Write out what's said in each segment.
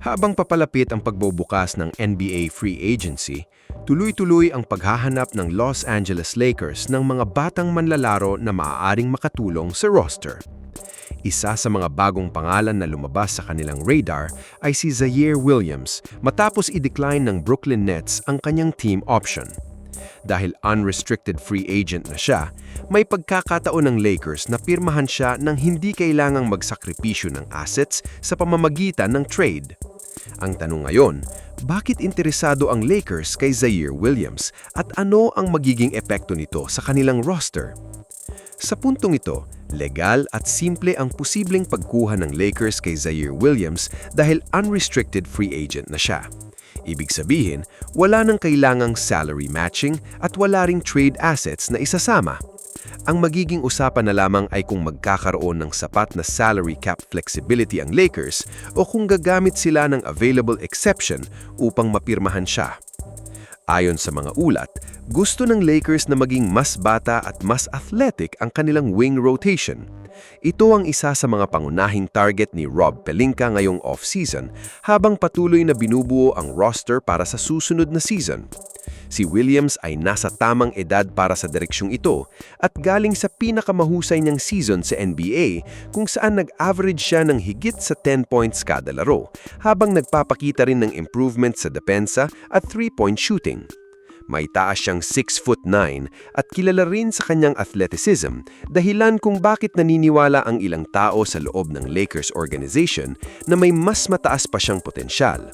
Habang papalapit ang pagbubukas ng NBA free agency, tuloy-tuloy ang paghahanap ng Los Angeles Lakers ng mga batang manlalaro na maaaring makatulong sa roster. Isa sa mga bagong pangalan na lumabas sa kanilang radar ay si Zaire Williams matapos i-decline ng Brooklyn Nets ang kanyang team option. Dahil unrestricted free agent na siya, may pagkakataon ng Lakers na pirmahan siya nang hindi kailangang magsakripisyo ng assets sa pamamagitan ng trade. Ang tanong ngayon, bakit interesado ang Lakers kay Zaire Williams at ano ang magiging epekto nito sa kanilang roster? Sa puntong ito, legal at simple ang posibleng pagkuha ng Lakers kay Zaire Williams dahil unrestricted free agent na siya. Ibig sabihin, wala nang kailangang salary matching at wala ring trade assets na isasama. Ang magiging usapan na lamang ay kung magkakaroon ng sapat na salary cap flexibility ang Lakers o kung gagamit sila ng available exception upang mapirmahan siya. Ayon sa mga ulat, gusto ng Lakers na maging mas bata at mas athletic ang kanilang wing rotation. Ito ang isa sa mga pangunahing target ni Rob Pelinka ngayong off-season habang patuloy na binubuo ang roster para sa susunod na season. Si Williams ay nasa tamang edad para sa direksyong ito at galing sa pinakamahusay niyang season sa NBA kung saan nag-average siya ng higit sa 10 points kada laro habang nagpapakita rin ng improvement sa depensa at 3-point shooting. May taas siyang 6'9" at kilala rin sa kanyang athleticism, dahilan kung bakit naniniwala ang ilang tao sa loob ng Lakers organization na may mas mataas pa siyang potensyal.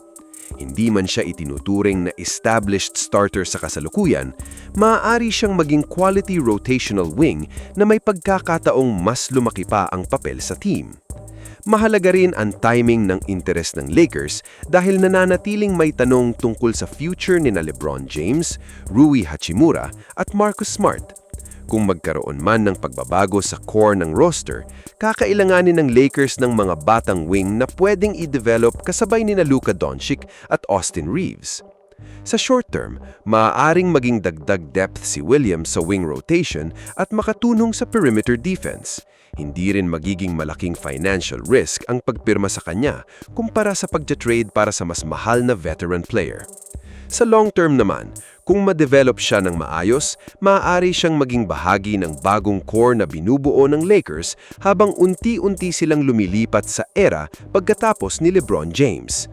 Hindi man siya itinuturing na established starter sa kasalukuyan, maaari siyang maging quality rotational wing na may pagkakataong mas lumaki pa ang papel sa team. Mahalaga rin ang timing ng interes ng Lakers dahil nananatiling may tanong tungkol sa future ni LeBron James, Rui Hachimura at Marcus Smart. Kung magkaroon man ng pagbabago sa core ng roster, kakailanganin ng Lakers ng mga batang wing na pwedeng i-develop kasabay ni Luka Doncic at Austin Reeves. Sa short term, maaaring maging dagdag depth si Williams sa wing rotation at makatulong sa perimeter defense. Hindi rin magiging malaking financial risk ang pagpirma sa kanya kumpara sa pagja-trade para sa mas mahal na veteran player. Sa long term naman, kung ma-develop siya ng maayos, maaari siyang maging bahagi ng bagong core na binubuo ng Lakers habang unti-unti silang lumilipat sa era pagkatapos ni LeBron James.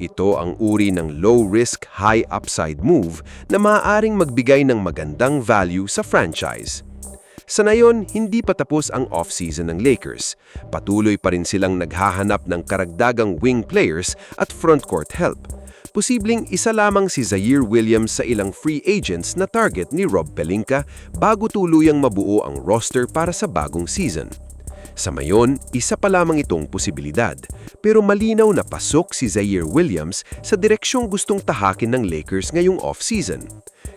Ito ang uri ng low-risk, high-upside move na maaaring magbigay ng magandang value sa franchise. Sa ngayon, hindi pa tapos ang off-season ng Lakers. Patuloy pa rin silang naghahanap ng karagdagang wing players at frontcourt help. Posibleng isa lamang si Zaire Williams sa ilang free agents na target ni Rob Pelinka bago tuluyang mabuo ang roster para sa bagong season. Sa ngayon, isa pa lamang itong posibilidad, pero malinaw na pasok si Zaire Williams sa direksyong gustong tahakin ng Lakers ngayong off-season.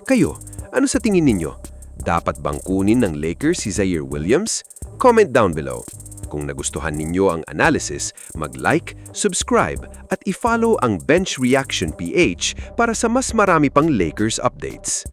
Kayo, ano sa tingin ninyo? Dapat bang kunin ng Lakers si Zaire Williams? Comment down below. Kung nagustuhan ninyo ang analysis, mag-like, subscribe at i-follow ang Bench Reaction PH para sa mas marami pang Lakers updates.